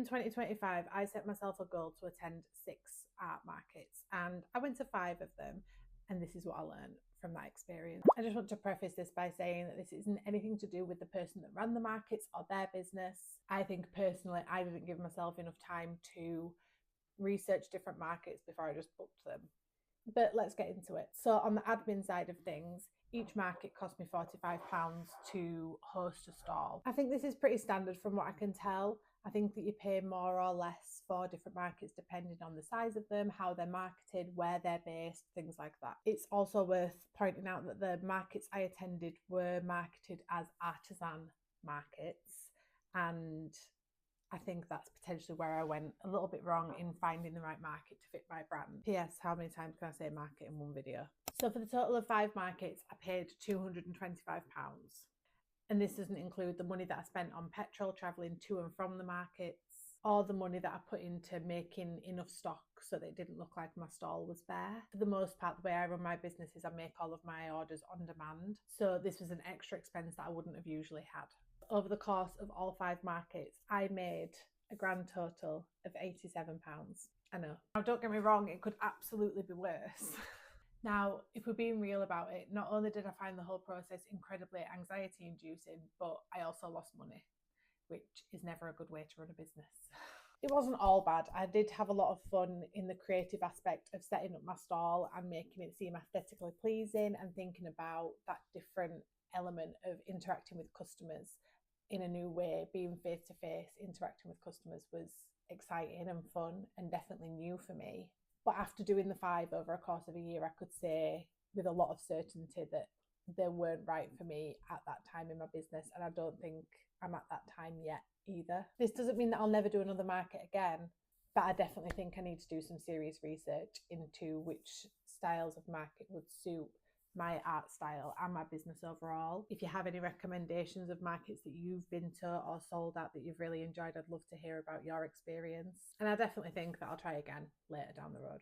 in 2025, I set myself a goal to attend 6 art markets, and I went to 5 of them, and this is what I learned from that experience. I just want to preface this by saying that this isn't anything to do with the person that ran the markets or their business. I think personally, I didn't give myself enough time to research different markets before I just booked them. But let's get into it. So on the admin side of things, each market cost me £45 to host a stall. I think this is pretty standard from what I can tell. I think that you pay more or less for different markets depending on the size of them, how they're marketed, where they're based, things like that. It's also worth pointing out that the markets I attended were marketed as artisan markets, and I think that's potentially where I went a little bit wrong in finding the right market to fit my brand. P.S. How many times can I say market in one video? So for the total of 5 markets, I paid £225. And this doesn't include the money that I spent on petrol travelling to and from the markets, or the money that I put into making enough stock so that it didn't look like my stall was bare. For the most part, the way I run my business is I make all of my orders on demand. So this was an extra expense that I wouldn't have usually had. Over the course of all 5 markets, I made a grand total of £87. I know. Now, don't get me wrong, it could absolutely be worse. Now, if we're being real about it, not only did I find the whole process incredibly anxiety inducing, but I also lost money, which is never a good way to run a business. It wasn't all bad. I did have a lot of fun in the creative aspect of setting up my stall and making it seem aesthetically pleasing, and thinking about that different element of interacting with customers in a new way. Being face to face, interacting with customers was exciting and fun and definitely new for me. But after doing the 5 over a course of a year, I could say with a lot of certainty that they weren't right for me at that time in my business, and I don't think I'm at that time yet either. This doesn't mean that I'll never do another market again, but I definitely think I need to do some serious research into which styles of market would suit my art style and my business overall. If you have any recommendations of markets that you've been to or sold at that you've really enjoyed, I'd love to hear about your experience. And I definitely think that I'll try again later down the road.